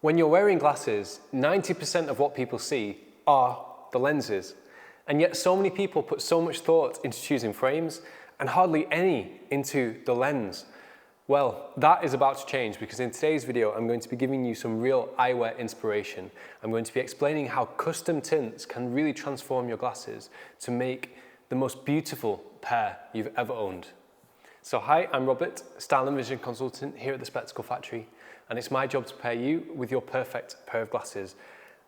When you're wearing glasses, 90% of what people see are the lenses. And yet so many people put so much thought into choosing frames and hardly any into the lens. Well, that is about to change because in today's video, I'm going to be giving you some real eyewear inspiration. I'm going to be explaining how custom tints can really transform your glasses to make the most beautiful pair you've ever owned. So hi, I'm Robert, Style and Vision Consultant here at the Spectacle Factory, and it's my job to pair you with your perfect pair of glasses.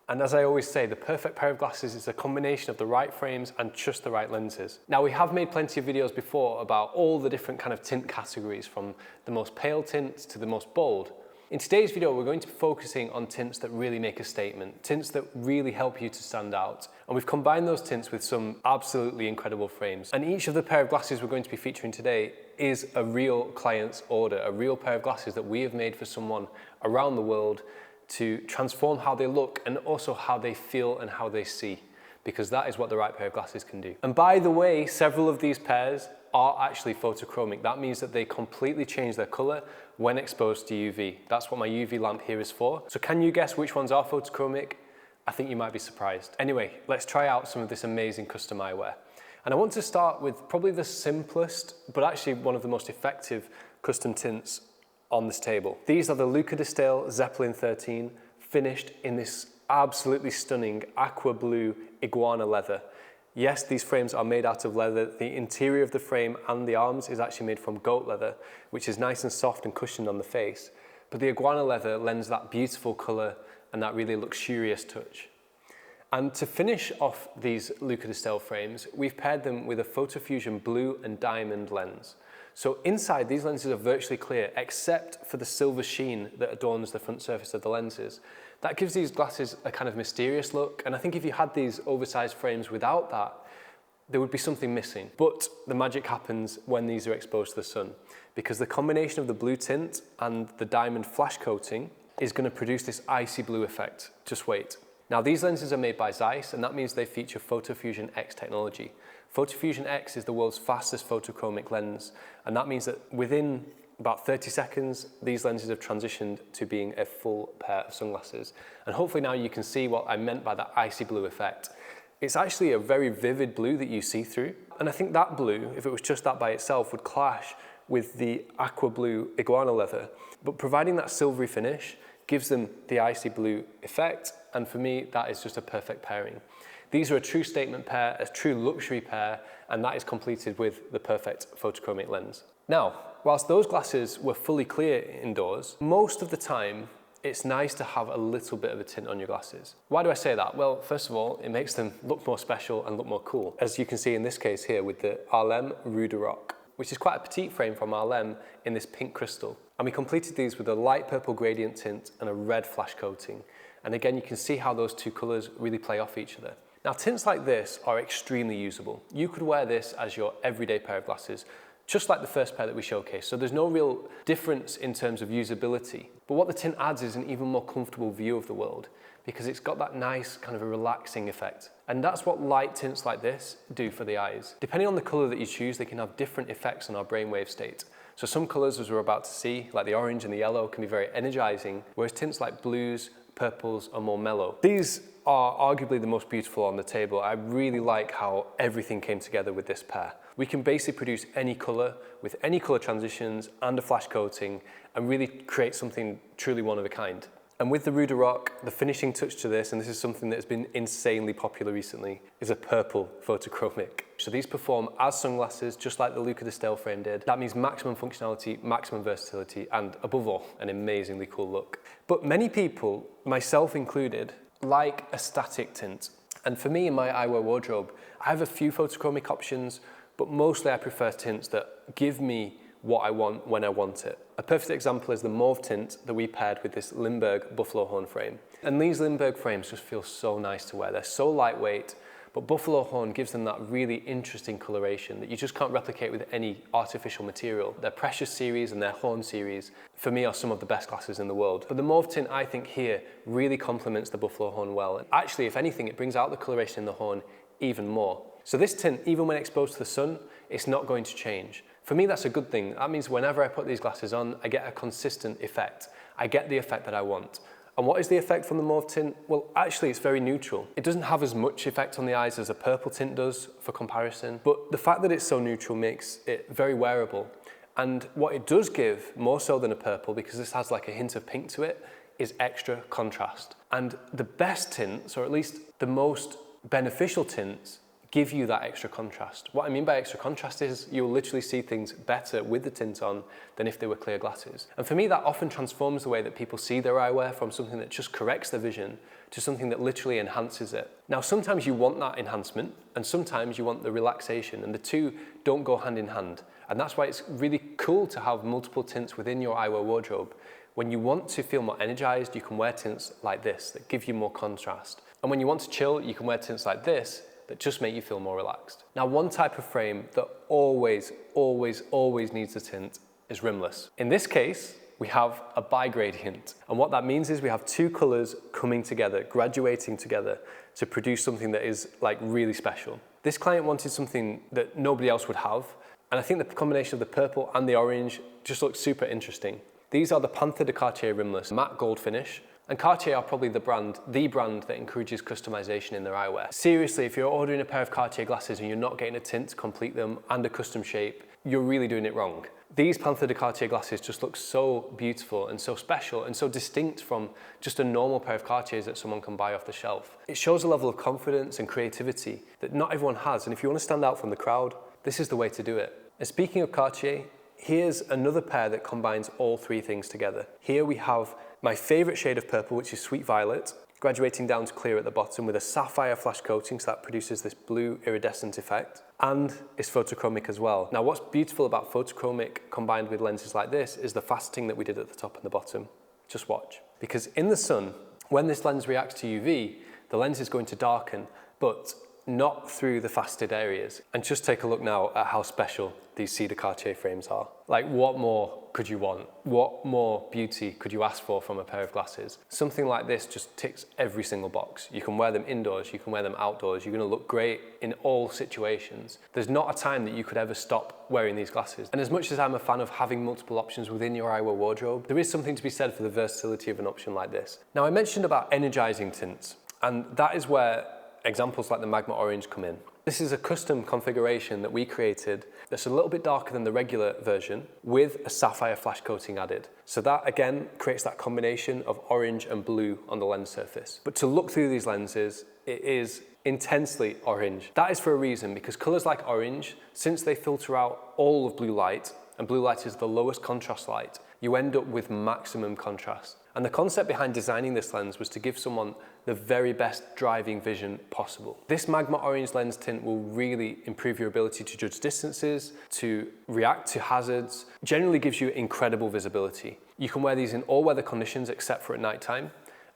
And as I always say, the perfect pair of glasses is a combination of the right frames and just the right lenses. Now, we have made plenty of videos before about all the different kind of tint categories, from the most pale tints to the most bold. In today's video, we're going to be focusing on tints that really make a statement, tints that really help you to stand out. And we've combined those tints with some absolutely incredible frames. And each of the pair of glasses we're going to be featuring today is a real client's order, a real pair of glasses that we have made for someone around the world to transform how they look and also how they feel and how they see, because that is what the right pair of glasses can do. And by the way, several of these pairs are actually photochromic. That means that they completely change their color when exposed to UV. That's what my UV lamp here is for. So can you guess which ones are photochromic? I think you might be surprised. Anyway, let's try out some of this amazing custom eyewear. And I want to start with probably the simplest, but actually one of the most effective custom tints on this table. These are the Luca de Stale Zeppelin 13, finished in this absolutely stunning aqua blue iguana leather. Yes, these frames are made out of leather. The interior of the frame and the arms is actually made from goat leather, which is nice and soft and cushioned on the face. But the iguana leather lends that beautiful color and that really luxurious touch. And to finish off these Luca de Stale frames, we've paired them with a PhotoFusion blue and diamond lens. So inside, these lenses are virtually clear, except for the silver sheen that adorns the front surface of the lenses. That gives these glasses a kind of mysterious look, and I think if you had these oversized frames without that, there would be something missing. But the magic happens when these are exposed to the sun, because the combination of the blue tint and the diamond flash coating is going to produce this icy blue effect. Just wait. Now, these lenses are made by Zeiss, and that means they feature PhotoFusion X technology. PhotoFusion X is the world's fastest photochromic lens, and that means that within about 30 seconds, these lenses have transitioned to being a full pair of sunglasses. And hopefully now you can see what I meant by that icy blue effect. It's actually a very vivid blue that you see through. And I think that blue, if it was just that by itself, would clash with the aqua blue iguana leather. But providing that silvery finish gives them the icy blue effect. And for me, that is just a perfect pairing. These are a true statement pair, a true luxury pair, and that is completed with the perfect photochromic lens. Now, whilst those glasses were fully clear indoors, most of the time, it's nice to have a little bit of a tint on your glasses. Why do I say that? Well, first of all, it makes them look more special and look more cool. As you can see in this case here with the Harlem Rue de Rock, which is quite a petite frame from Harlem in this pink crystal. And we completed these with a light purple gradient tint and a red flash coating. And again, you can see how those two colors really play off each other. Now, tints like this are extremely usable. You could wear this as your everyday pair of glasses, just like the first pair that we showcased. So there's no real difference in terms of usability. But what the tint adds is an even more comfortable view of the world, because it's got that nice kind of a relaxing effect. And that's what light tints like this do for the eyes. Depending on the color that you choose, they can have different effects on our brainwave state. So some colors, as we're about to see, like the orange and the yellow, can be very energizing, whereas tints like blues, purples are more mellow. These are arguably the most beautiful on the table. I really like how everything came together with this pair. We can basically produce any color with any color transitions and a flash coating and really create something truly one of a kind. And with the Rue de Rock, the finishing touch to this, and this is something that has been insanely popular recently, is a purple photochromic. So these perform as sunglasses, just like the Luca de Stale frame did. That means maximum functionality, maximum versatility, and above all, an amazingly cool look. But many people, myself included, like a static tint. And for me, in my eyewear wardrobe, I have a few photochromic options, but mostly I prefer tints that give me what I want when I want it. A perfect example is the mauve tint that we paired with this Lindbergh buffalo horn frame. And these Lindbergh frames just feel so nice to wear. They're so lightweight, but buffalo horn gives them that really interesting coloration that you just can't replicate with any artificial material. Their Precious series and their Horn series, for me, are some of the best glasses in the world. But the mauve tint, I think here, really complements the buffalo horn well. And actually, if anything, it brings out the coloration in the horn even more. So this tint, even when exposed to the sun, it's not going to change. For me, that's a good thing. That means whenever I put these glasses on, I get a consistent effect. I get the effect that I want. And what is the effect from the mauve tint? Well, actually it's very neutral. It doesn't have as much effect on the eyes as a purple tint does for comparison, but the fact that it's so neutral makes it very wearable. And what it does give, more so than a purple, because this has like a hint of pink to it, is extra contrast. And the best tints, or at least the most beneficial tints, give you that extra contrast. What I mean by extra contrast is you'll literally see things better with the tint on than if they were clear glasses. And for me, that often transforms the way that people see their eyewear from something that just corrects their vision to something that literally enhances it. Now, sometimes you want that enhancement and sometimes you want the relaxation, and the two don't go hand in hand. And that's why it's really cool to have multiple tints within your eyewear wardrobe. When you want to feel more energized, you can wear tints like this that give you more contrast. And when you want to chill, you can wear tints like this that just make you feel more relaxed. Now, one type of frame that always needs a tint is rimless. In this case, we have a bi-gradient. And what that means is we have two colors coming together, graduating together to produce something that is like really special. This client wanted something that nobody else would have. And I think the combination of the purple and the orange just looks super interesting. These are the Panther de Cartier rimless matte gold finish. And Cartier are probably the brand that encourages customization in their eyewear. Seriously, if you're ordering a pair of Cartier glasses and you're not getting a tint to complete them and a custom shape, you're really doing it wrong. These Panther de Cartier glasses just look so beautiful and so special and so distinct from just a normal pair of Cartiers that someone can buy off the shelf. It shows a level of confidence and creativity that not everyone has, and if you want to stand out from the crowd, this is the way to do it. And speaking of Cartier, here's another pair that combines all three things together. Here we have my favorite shade of purple, which is Sweet Violet, graduating down to clear at the bottom with a sapphire flash coating, so that produces this blue iridescent effect, and it's photochromic as well. Now, what's beautiful about photochromic combined with lenses like this is the faceting that we did at the top and the bottom. Just watch. Because in the sun, when this lens reacts to UV, the lens is going to darken, but not through the faceted areas. And just take a look now at how special these Cedar Cartier frames are. Like, what more could you want? What more beauty could you ask for from a pair of glasses? Something like this just ticks every single box. You can wear them indoors, you can wear them outdoors, you're gonna look great in all situations. There's not a time that you could ever stop wearing these glasses. And as much as I'm a fan of having multiple options within your eyewear wardrobe, there is something to be said for the versatility of an option like this. Now, I mentioned about energizing tints, and that is where examples like the Magma Orange come in. This is a custom configuration that we created that's a little bit darker than the regular version with a sapphire flash coating added. So that again creates that combination of orange and blue on the lens surface. But to look through these lenses, it is intensely orange. That is for a reason, because colors like orange, since they filter out all of blue light, and blue light is the lowest contrast light, you end up with maximum contrast. And the concept behind designing this lens was to give someone the very best driving vision possible. This Magma Orange lens tint will really improve your ability to judge distances, to react to hazards, generally gives you incredible visibility. You can wear these in all weather conditions except for at nighttime.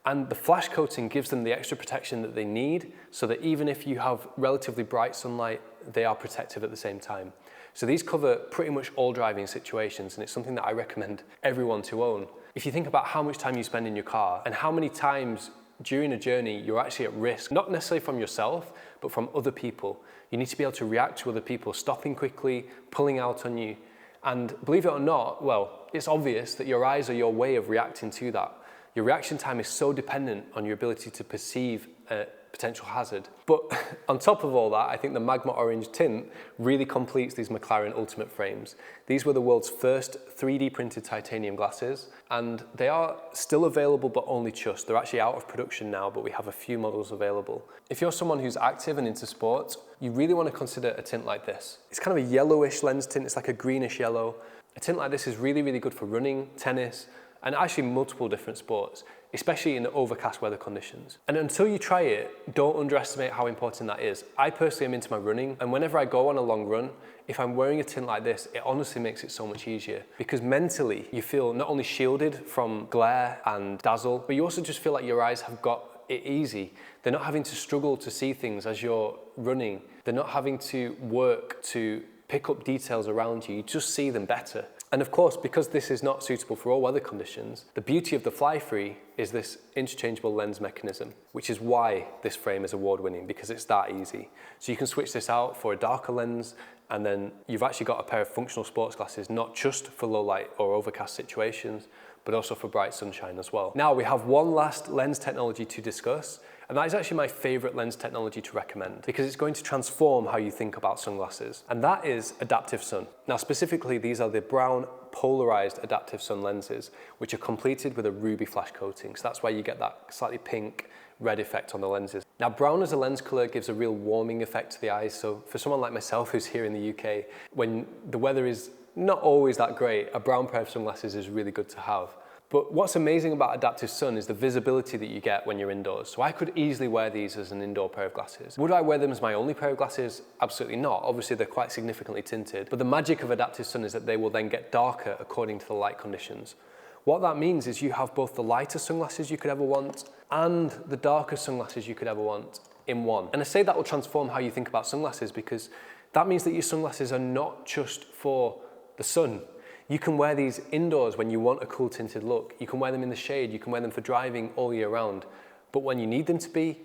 And the flash coating gives them the extra protection that they need, so that even if you have relatively bright sunlight, they are protective at the same time. So these cover pretty much all driving situations, and it's something that I recommend everyone to own. If you think about how much time you spend in your car and how many times during a journey you're actually at risk, not necessarily from yourself, but from other people. You need to be able to react to other people, stopping quickly, pulling out on you. And believe it or not, well, it's obvious that your eyes are your way of reacting to that. Your reaction time is so dependent on your ability to perceive a potential hazard. But on top of all that, I think the Magma Orange tint really completes these McLaren Ultimate frames. These were the world's first 3D printed titanium glasses, and they are still available, but only just. They're actually out of production now, but we have a few models available. If you're someone who's active and into sports, you really want to consider a tint like this. It's kind of a yellowish lens tint. It's like a greenish yellow. A tint like this is really, really good for running, tennis, and actually multiple different sports, especially in overcast weather conditions. And until you try it, don't underestimate how important that is. I personally am into my running, and whenever I go on a long run, if I'm wearing a tint like this, it honestly makes it so much easier, because mentally you feel not only shielded from glare and dazzle, but you also just feel like your eyes have got it easy. They're not having to struggle to see things as you're running. They're not having to work to pick up details around you. You just see them better. And of course, because this is not suitable for all weather conditions, the beauty of the fly-free is this interchangeable lens mechanism, which is why this frame is award-winning, because it's that easy. So you can switch this out for a darker lens, and then you've actually got a pair of functional sports glasses, not just for low light or overcast situations, but also for bright sunshine as well. Now we have one last lens technology to discuss, and that is actually my favorite lens technology to recommend because it's going to transform how you think about sunglasses, and that is adaptive sun. Now specifically, these are the brown polarized adaptive sun lenses, which are completed with a ruby flash coating. So that's why you get that slightly pink red effect on the lenses. Now brown as a lens color gives a real warming effect to the eyes. So for someone like myself who's here in the UK, when the weather is not always that great, a brown pair of sunglasses is really good to have. But what's amazing about adaptive sun is the visibility that you get when you're indoors. So I could easily wear these as an indoor pair of glasses. Would I wear them as my only pair of glasses? Absolutely not. Obviously they're quite significantly tinted, but the magic of adaptive sun is that they will then get darker according to the light conditions. What that means is you have both the lighter sunglasses you could ever want and the darker sunglasses you could ever want in one. And I say that will transform how you think about sunglasses because that means that your sunglasses are not just for the sun. You can wear these indoors when you want a cool tinted look. You can wear them in the shade, you can wear them for driving all year round. But when you need them to be,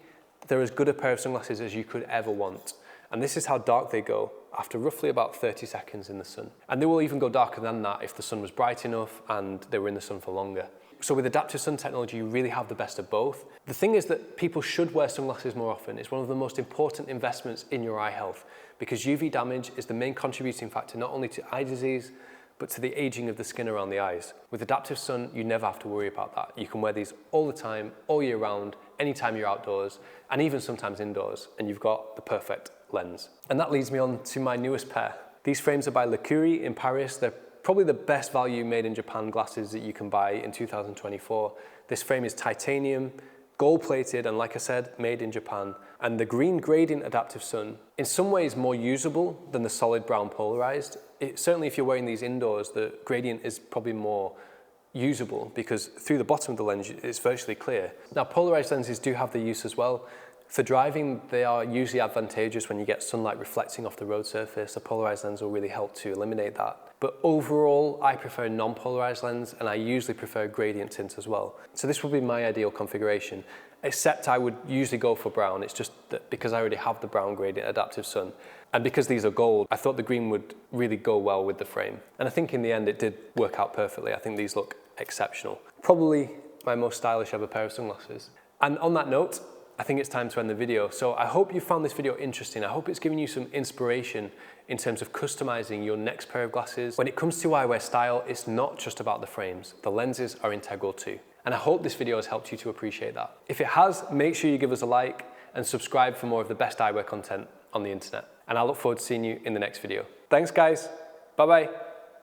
they're as good a pair of sunglasses as you could ever want. And this is how dark they go after roughly about 30 seconds in the sun. And they will even go darker than that if the sun was bright enough and they were in the sun for longer. So with adaptive sun technology, you really have the best of both. The thing is that people should wear sunglasses more often. It's one of the most important investments in your eye health because UV damage is the main contributing factor not only to eye disease, but to the aging of the skin around the eyes. With adaptive sun, you never have to worry about that. You can wear these all the time, all year round, anytime you're outdoors, and even sometimes indoors, and you've got the perfect lens. And that leads me on to my newest pair. These frames are by Le Curie in Paris. They're probably the best value made in Japan glasses that you can buy in 2024. This frame is titanium, gold plated, and like I said, made in Japan. And the green gradient adaptive sun, in some ways more usable than the solid brown polarized. Certainly if you're wearing these indoors, the gradient is probably more usable because through the bottom of the lens, it's virtually clear. Now polarized lenses do have their use as well. For driving, they are usually advantageous when you get sunlight reflecting off the road surface. A polarized lens will really help to eliminate that. But overall, I prefer a non-polarized lens and I usually prefer gradient tint as well. So this would be my ideal configuration, except I would usually go for brown. It's just that because I already have the brown gradient adaptive sun and because these are gold, I thought the green would really go well with the frame. And I think in the end it did work out perfectly. I think these look exceptional. Probably my most stylish ever pair of sunglasses. And on that note, I think it's time to end the video. So I hope you found this video interesting. I hope it's given you some inspiration in terms of customizing your next pair of glasses. When it comes to eyewear style, it's not just about the frames. The lenses are integral too. And I hope this video has helped you to appreciate that. If it has, make sure you give us a like and subscribe for more of the best eyewear content on the internet. And I look forward to seeing you in the next video. Thanks guys, bye-bye.